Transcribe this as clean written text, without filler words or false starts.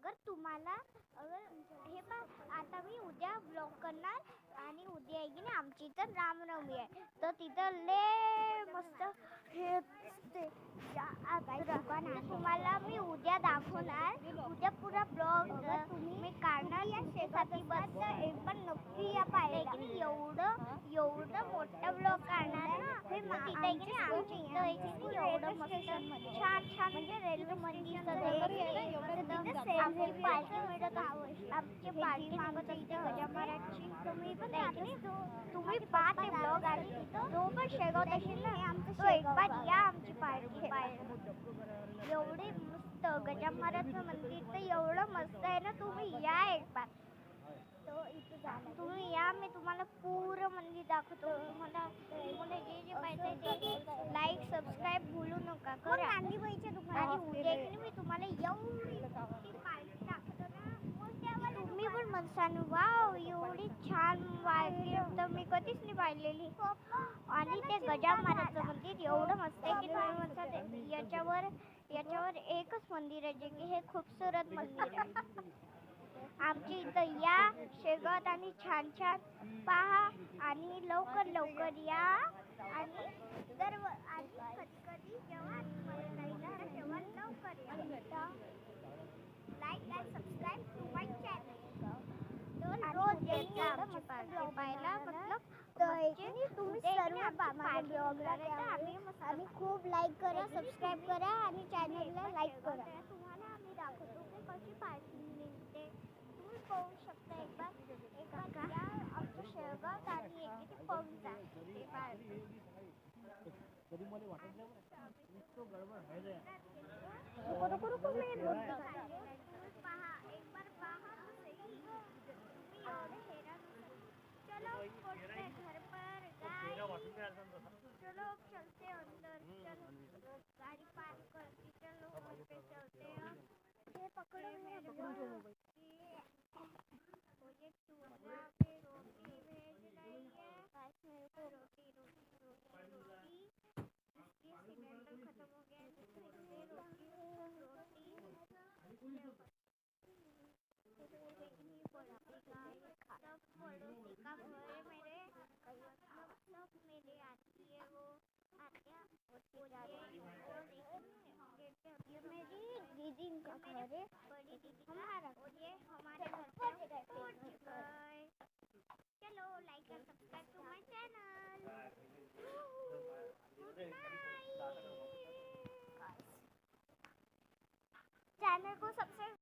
अगर तुम्हाला हे पहा आता मी उद्या ब्लॉग करणार आणि उद्या आहे की नाही आमची इथं रामनवमी आहे तर तिथं लय मस्त हे असते तुम्हाला मी उद्या दाखवणार उद्या पुरा ब्लॉग मी काढणार या शेताची बस एक पण नक्की या पाहिजे की एवढं मोठं ब्लॉग काढणार ना हे तिथे की नाही आमची इथं एवढं मस्त छान छान म्हणजे रेल्वे मंदिर आमची पार्टी मिळत आमची पार्टी मागत असते गजामाराची तुम्ही पण तुम्ही पाहते ब्लॉग आणि तो पण शेगावत असेल ना तो एक बार या आमची पार्टी पाहायला एवढे मस्त गजामाराचं मंदिर तर एवढं मस्त आहे ना तुम्ही या एक बार तुम्ही या मी तुम्हाला पूर्ण मंदिर दाखवतो तुम्हाला जे जे पाहिजे ते लाईक सबस्क्राईब भूलू नका करा आणि उद्या की मी तुम्हाला एवढी पार्टी दाखवतो ना तुम्ही पण म्हणसान वाव एवढी छान वाटली तर मी कधीच नाही पाहिलेली आणि ते गजामाराचं मंदिर एवढं मस्त आहे की तुम्ही म्हणतात याच्यावर एकच मंदिर आहे जे की हे खूपसूरत मंदिर आहे आमची इथं या शेगावात आणि छान छान पहा आणि लवकर या आणि कधी जेव्हा तेव्हा लवकर या like and subscribe to my channel रोज यायचं आमची पार्टी पाहायला मतलब तुम्ही सर्व आम्ही खूप लाईक करा सबस्क्राईब करा आणि चॅनलला लाईक करा तुम्हाला आम्ही दाखवतो की कशी पार्टी निघते तुम्ही पाहू शकता एक बार या आमच्या शेगावात आणि एक पाहून जा ते पार्टी कधी मला वाटत नाही इतकं गडबड आहे पहा एक बार पहा तुम्ही एवढे हैरान चलो पहुंचते घर पर चलो चलते अंदर चलो गाड़ी पार्क करती चलो घर पे चलते हैं ये पकड़ो मेरे मुझे चूल्हा पे रोटी भेज रही है मेरे को रोटी इसकी सिलेंडर खत्म हो गया है तो इसलिए रोटी सब पड़ोसी का घर है मेरे सब मेरे आती है वो आत्या ये मेरी दीदी का घर है बड़ी दीदी हमारा और ये हमारे घर पर पहुंच गए चलो like and subscribe to my channel channel को सब्सक्राइब